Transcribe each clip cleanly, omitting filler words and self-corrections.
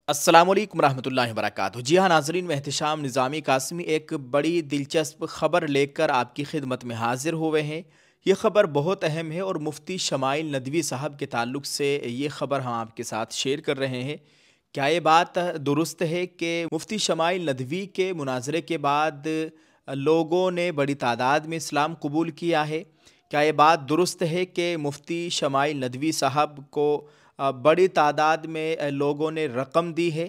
अस्सलामुअलैकुम रहमतुल्लाहि वबरकातुहू। जी हाँ नाज़रीन, मैं एहतिशाम निज़ामी कासमी एक बड़ी दिलचस्प ख़बर लेकर आपकी खिदमत में हाज़िर हुए हैं। ये ख़बर बहुत अहम है और मुफ्ती शमाइल नदवी साहब के ताल्लुक़ से ये ख़बर हम आपके साथ शेयर कर रहे हैं। क्या ये बात दुरुस्त है कि मुफ्ती शमाइल नदवी के मुनाज़रे के बाद लोगों ने बड़ी तादाद में इस्लाम कबूल किया है? क्या ये बात दुरुस्त है कि मुफ्ती शमाइल नदवी साहब को बड़ी तादाद में लोगों ने रकम दी है?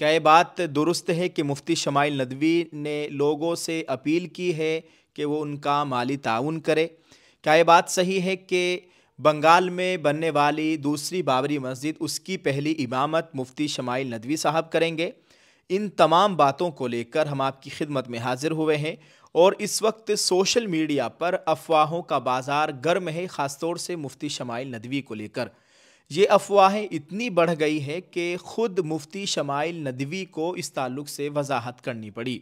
क्या ये बात दुरुस्त है कि मुफ्ती शमाइल नदवी ने लोगों से अपील की है कि वो उनका माली ताउन करे? क्या ये बात सही है कि बंगाल में बनने वाली दूसरी बाबरी मस्जिद उसकी पहली इमामत मुफ्ती शमाइल नदवी साहब करेंगे? इन तमाम बातों को लेकर हम आपकी खिदमत में हाजिर हुए हैं और इस वक्त सोशल मीडिया पर अफवाहों का बाज़ार गर्म है, ख़ासतौर से मुफ्ती शमाइल नदवी को लेकर। ये अफवाहें इतनी बढ़ गई है कि ख़ुद मुफ्ती शमाइल नदवी को इस ताल्लुक़ से वजाहत करनी पड़ी।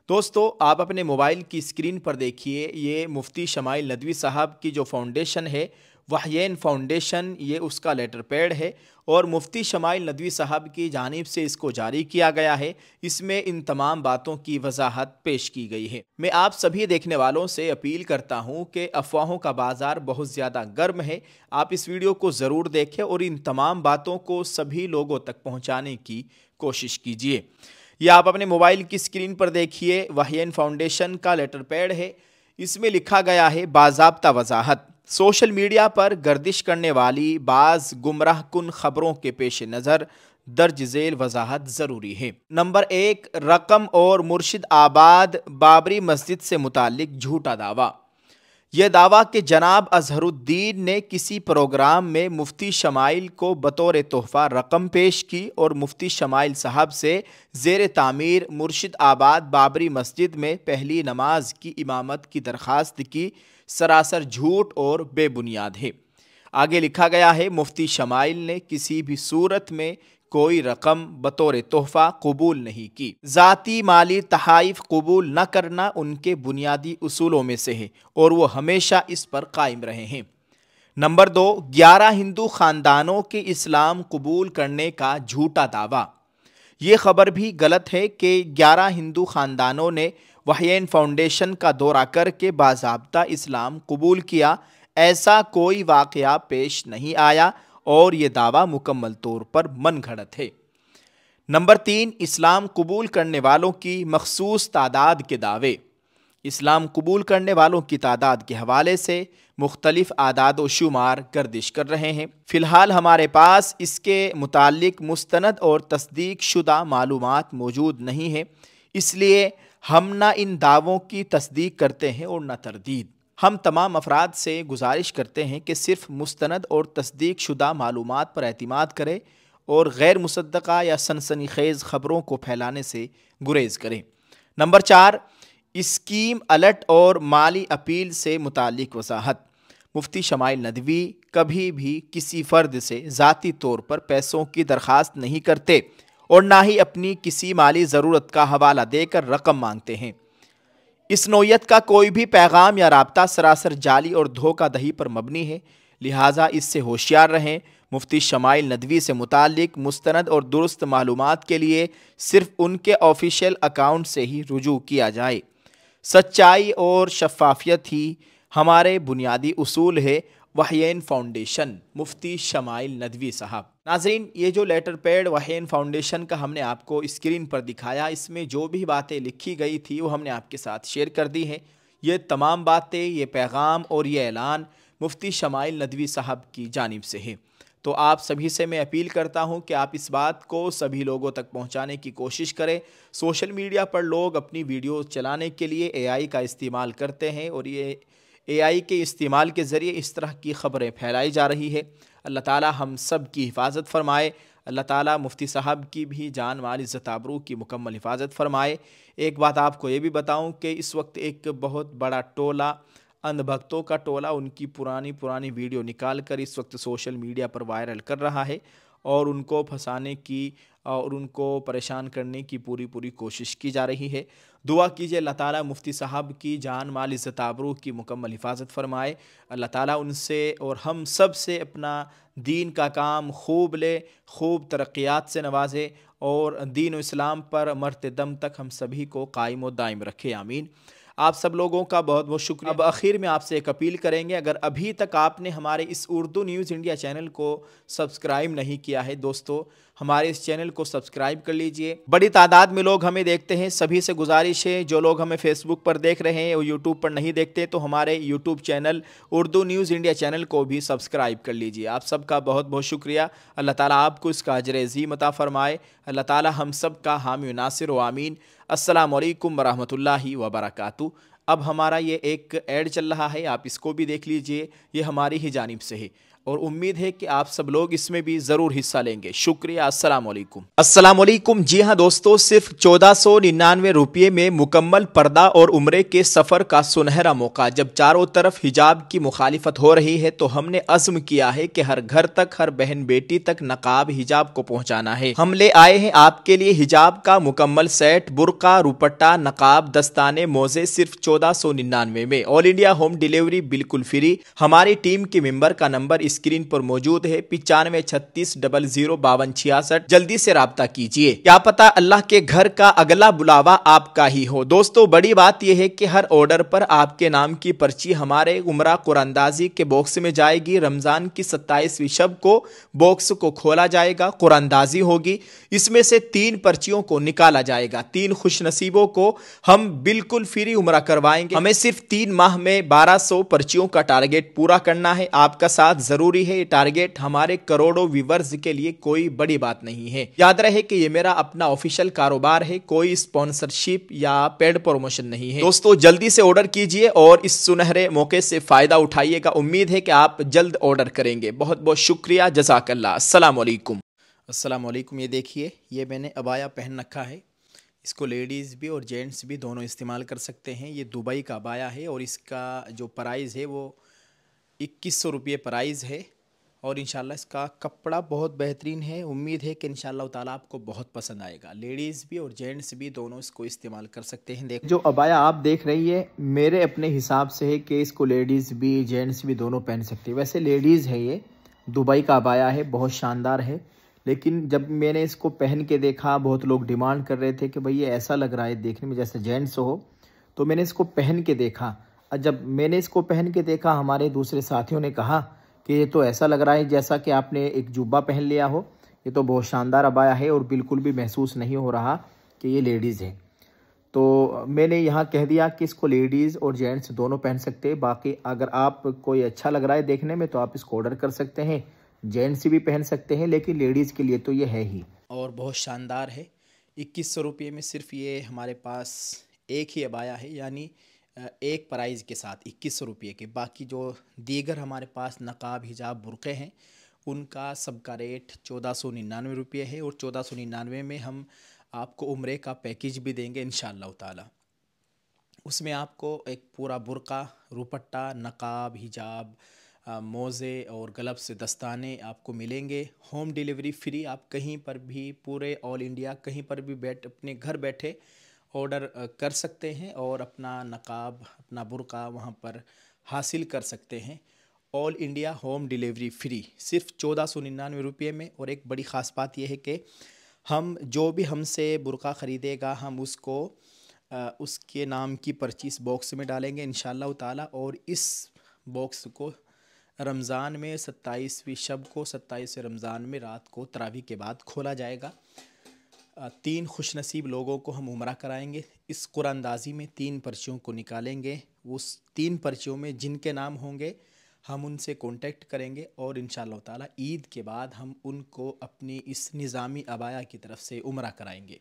दोस्तों, आप अपने मोबाइल की स्क्रीन पर देखिए, ये मुफ्ती शमाइल नदवी साहब की जो फाउंडेशन है, वहयैन फाउंडेशन, ये उसका लेटर पैड है और मुफ्ती शमाइल नदवी साहब की जानिब से इसको जारी किया गया है। इसमें इन तमाम बातों की वजाहत पेश की गई है। मैं आप सभी देखने वालों से अपील करता हूँ कि अफवाहों का बाज़ार बहुत ज़्यादा गर्म है। आप इस वीडियो को ज़रूर देखें और इन तमाम बातों को सभी लोगों तक पहुँचाने की कोशिश कीजिए। यह आप अपने मोबाइल की स्क्रीन पर देखिए, वहयैन फाउंडेशन का लेटर पैड है। इसमें लिखा गया है बाज़ाब्ता वजाहत। सोशल मीडिया पर गर्दिश करने वाली बाज़ गुमराह कुन ख़बरों के पेश नज़र दर्ज झेल वजाहत ज़रूरी है। नंबर 1, रकम और मुर्शिद आबाद बाबरी मस्जिद से मुताल्लिक झूठा दावा। यह दावा कि जनाब अजहरुद्दीन ने किसी प्रोग्राम में मुफ्ती शमाइल को बतौर तोहफ़ा रकम पेश की और मुफ्ती शमाइल साहब से ज़ेर तामीर मुर्शिद आबाद बाबरी मस्जिद में पहली नमाज की इमामत की दरख्वास्त की, सरासर झूठ और बेबुनियाद है। आगे लिखा गया है, मुफ्ती शमाइल ने किसी भी सूरत में कोई रकम बतौर तोहफ़ा कबूल नहीं की। ज़ाती माली तहाइफ कबूल न करना उनके बुनियादी उसूलों में से है और वो हमेशा इस पर कायम रहे हैं। नंबर 2, 11 हिंदू ख़ानदानों के इस्लाम कबूल करने का झूठा दावा। ये ख़बर भी गलत है कि 11 हिंदू ख़ानदानों ने वहयैन फाउंडेशन का दौरा करके बाज़ाब्ता इस्लाम कबूल किया। ऐसा कोई वाक़या पेश नहीं आया और ये दावा मुकम्मल तौर पर मनगढ़ंत है। नंबर 3, इस्लाम कबूल करने वालों की मखसूस तादाद के दावे। इस्लाम कबूल करने वालों की तादाद के हवाले से मुख्तलिफ आदाद व शुमार गर्दिश कर रहे हैं। फ़िलहाल हमारे पास इसके मुतालिक मुस्तनद और तस्दीक शुदा मालूमात मौजूद नहीं है, इसलिए हम न इन दावों की तस्दीक करते हैं और न तरदीद। हम तमाम अफराद से गुजारिश करते हैं कि सिर्फ मुस्तनद और तस्दीक शुदा मालूमात पर एतमाद करें और गैर मुसद्दक़ा या सनसनीखेज़ ख़बरों को फैलाने से गुरेज़ करें। नंबर 4, स्कीम अलर्ट और माली अपील से मुताल्लिक वजाहत। मुफ्ती शमाइल नदवी कभी भी किसी फ़र्द से ज़ाती तौर पर पैसों की दरख्वास्त नहीं करते और ना ही अपनी किसी माली ज़रूरत का हवाला देकर रकम मांगते हैं। इस नौयत का कोई भी पैगाम या राब्ता सरासर जाली और धोखाधड़ी पर मबनी है, लिहाजा इससे होशियार रहें। मुफ्ती शमाइल नदवी से मुताल्लिक मुस्तनद और दुरुस्त मालूमात के लिए सिर्फ उनके ऑफिशियल अकाउंट से ही रुजू किया जाए। सच्चाई और शफाफियत ही हमारे बुनियादी उसूल है। वहयैन फाउंडेशन, मुफ्ती शमाइल नदवी साहब। नाज़रीन, ये जो लेटर पैड वहयैन फाउंडेशन का हमने आपको स्क्रीन पर दिखाया, इसमें जो भी बातें लिखी गई थी वो हमने आपके साथ शेयर कर दी हैं। ये तमाम बातें, ये पैगाम और ये ऐलान मुफ्ती शमाइल नदवी साहब की जानिब से है। तो आप सभी से मैं अपील करता हूँ कि आप इस बात को सभी लोगों तक पहुँचाने की कोशिश करें। सोशल मीडिया पर लोग अपनी वीडियो चलाने के लिए AI का इस्तेमाल करते हैं और ये AI के इस्तेमाल के ज़रिए इस तरह की ख़बरें फैलाई जा रही है। अल्लाह ताला हम सब की हिफाजत फ़रमाए। अल्लाह ताला मुफ्ती साहब की भी जान माल इज़्ज़त आबरू की मुकम्मल हिफाजत फ़रमाए। एक बात आपको ये भी बताऊं कि इस वक्त एक बहुत बड़ा टोला, अंधभक्तों का टोला, उनकी पुरानी वीडियो निकाल कर इस वक्त सोशल मीडिया पर वायरल कर रहा है और उनको फंसाने की और उनको परेशान करने की पूरी कोशिश की जा रही है। दुआ कीजिए अल्लाह ताला मुफ्ती साहब की जान माल इज़्ज़त आबरू की मुकम्मल हिफाजत फरमाए। अल्लाह ताला उनसे और हम सब से अपना दीन का काम खूब ले, खूब तरक्यात से नवाजे और दीन और इस्लाम पर मरते दम तक हम सभी को कायम व दायम रखे, आमीन। आप सब लोगों का बहुत बहुत शुक्रिया। अब आखिर में आपसे एक अपील करेंगे, अगर अभी तक आपने हमारे इस उर्दू न्यूज़ इंडिया चैनल को सब्सक्राइब नहीं किया है दोस्तों, हमारे इस चैनल को सब्सक्राइब कर लीजिए। बड़ी तादाद में लोग हमें देखते हैं, सभी से गुजारिश है जो लोग हमें फेसबुक पर देख रहे हैं और यूट्यूब पर नहीं देखते तो हमारे YouTube channel Urdu news India channel को भी सब्सक्राइब कर लीजिए। आप सबका बहुत बहुत शुक्रिया। अल्लाह ताला आपको इसका अजर अज़ीम अता फ़रमाए। अल्लाह ताला हम सब का हामी नासिर व आमीन। अस्सलामु अलैकुम वरहमतुल्लाहि वबरकातुहू। अब हमारा ये एक ऐड चल रहा है, आप इसको भी देख लीजिए, ये हमारी ही जानिब से है और उम्मीद है कि आप सब लोग इसमें भी ज़रूर हिस्सा लेंगे। शुक्रिया। अस्सलाम वालेकुम। जी हाँ दोस्तों, सिर्फ 1499 रुपये में मुकम्मल पर्दा और उम्रे के सफ़र का सुनहरा मौका। जब चारों तरफ हिजाब की मुखालिफत हो रही है तो हमने अज़्म किया है कि हर घर तक, हर बहन बेटी तक नकाब हिजाब को पहुँचाना है। हम ले आए हैं आपके लिए हिजाब का मुकम्मल सेट, बुर्का, रुपट्टा, नकाब, दस्ताने, मोजे सिर्फ 1499 में। ऑल इंडिया होम डिलीवरी बिल्कुल फ्री। हमारी टीम के मेंबर का नंबर स्क्रीन पर मौजूद है, 9536005266। जल्दी से राब्ता कीजिए, क्या पता अल्लाह के घर का अगला बुलावा आपका ही हो। दोस्तों बड़ी बात यह है कि हर ऑर्डर पर आपके नाम की पर्ची हमारे उमरा कुरानंदाजी के बॉक्स में जाएगी। रमजान की 27वीं शब को बॉक्स को खोला जाएगा, कुरानंदाजी होगी, इसमें से 3 पर्चियों को निकाला जाएगा। 3 खुशनसीबों को हम बिल्कुल फ्री उमरा करवाएंगे। हमें सिर्फ 3 माह में 1200 पर्चियों का टारगेट पूरा करना है। आपका साथ जरूरी है। ये टारगेट हमारे करोड़ों व्यूवर्स के लिए कोई बड़ी बात नहीं है। याद रहे कि ये मेरा अपना ऑफिशियल कारोबार है, कोई स्पॉन्सरशिप या पेड प्रमोशन नहीं है। दोस्तों जल्दी से ऑर्डर कीजिए और इस सुनहरे मौके से फायदा उठाइएगा। उम्मीद है कि आप जल्द ऑर्डर करेंगे। बहुत बहुत शुक्रिया। जज़ाकल्लाह। अस्सलाम वालेकुम। अस्सलाम वालेकुम। ये देखिए, ये मैंने अबाया पहन रखा है। इसको लेडीज़ भी और जेंट्स भी दोनों इस्तेमाल कर सकते हैं। ये दुबई का अबाया है और इसका जो प्राइस है वो 2100 रुपये प्राइस है और इंशाल्लाह इसका कपड़ा बहुत बेहतरीन है। उम्मीद है कि इंशाल्लाह ताला आपको बहुत पसंद आएगा। लेडीज़ भी और जेंट्स भी दोनों इसको इस्तेमाल कर सकते हैं। देख, जो अबाया आप देख रही है मेरे अपने हिसाब से है कि इसको लेडीज़ भी जेंट्स भी दोनों पहन सकते हैं। वैसे लेडीज़ है, ये दुबई का अबाया है, बहुत शानदार है। लेकिन जब मैंने इसको पहन के देखा, बहुत लोग डिमांड कर रहे थे कि भाई ये ऐसा लग रहा है देखने में जैसे जेंट्स हो, तो मैंने इसको पहन के देखा। और जब मैंने इसको पहन के देखा, हमारे दूसरे साथियों ने कहा कि ये तो ऐसा लग रहा है जैसा कि आपने एक जुब्बा पहन लिया हो। ये तो बहुत शानदार अबाया है और बिल्कुल भी महसूस नहीं हो रहा कि ये लेडीज़ है। तो मैंने यहाँ कह दिया कि इसको लेडीज़ और जेंट्स दोनों पहन सकते हैं। बाकी अगर आप कोई अच्छा लग रहा है देखने में तो आप इसको ऑर्डर कर सकते हैं। जेंट्स भी पहन सकते हैं, लेकिन लेडीज़ के लिए तो ये है ही और बहुत शानदार है। 2100 रुपये में सिर्फ ये हमारे पास एक ही अबाया है, यानी एक प्राइज़ के साथ 2100 रुपये के। बाकी जो दीगर हमारे पास नकाब, हिजाब, बुरक़े हैं उनका सबका रेट 1499 रुपये है और 1499 में हम आपको उम्रे का पैकेज भी देंगे इंशाअल्लाह ताला। उसमें आपको एक पूरा बुर्का, रुपट्टा, नकाब, हिजाब, मोज़े और ग्लव्स, दस्ताने आपको मिलेंगे। Home delivery free. आप कहीं पर भी पूरे ऑल इंडिया कहीं पर भी अपने घर बैठे ऑर्डर कर सकते हैं और अपना नकाब, अपना बुर्का वहाँ पर हासिल कर सकते हैं। All India home delivery free सिर्फ 1499 रुपये में। और एक बड़ी ख़ास बात यह है कि हम जो भी हमसे बुर्का ख़रीदेगा हम उसको उसके नाम की पर्ची इस बॉक्स में डालेंगे इंशाअल्लाह ताला। और इस बॉक्स को रमज़ान में 27वीं शब को, 27 रमज़ान में रात को तरावी के बाद खोला जाएगा। 3 खुशनसीब लोगों को हम उम्रा कराएंगे। इस कुरानंदाज़ी में 3 पर्चियों को निकालेंगे। उस 3 पर्चियों में जिनके नाम होंगे हम उनसे कांटेक्ट करेंगे और इंशाअल्लाह ताला ईद के बाद हम उनको अपनी इस निज़ामी अबाया की तरफ से उम्रा कराएंगे।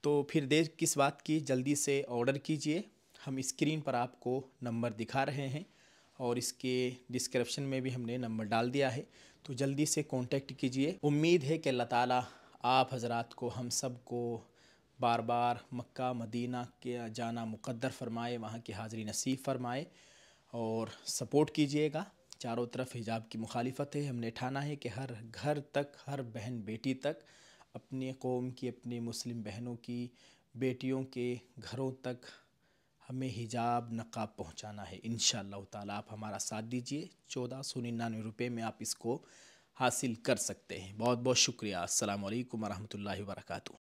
तो फिर देर किस बात की, जल्दी से ऑर्डर कीजिए। हम स्क्रीन पर आपको नंबर दिखा रहे हैं और इसके डिस्क्रिप्शन में भी हमने नंबर डाल दिया है, तो जल्दी से कांटेक्ट कीजिए। उम्मीद है कि अल्लाह ताला आप हज़रात को, हम सब को बार बार मक्का मदीना के जाना मुक़द्दर फ़रमाए, वहाँ की हाज़िरी नसीब फ़रमाए और सपोर्ट कीजिएगा। चारों तरफ हिजाब की मुखालिफत है। हमने ठाना है कि हर घर तक, हर बहन बेटी तक अपनी कौम की, अपनी मुस्लिम बहनों की बेटियों के घरों तक हमें हिजाब नक़ाब पहुंचाना है। इंशाअल्लाह ताला आप हमारा साथ दीजिए। 1499 रुपये में आप इसको हासिल कर सकते हैं। बहुत बहुत शुक्रिया। अस्सलामु अलैकुम वरहमतुल्लाहि वबरकातुहू।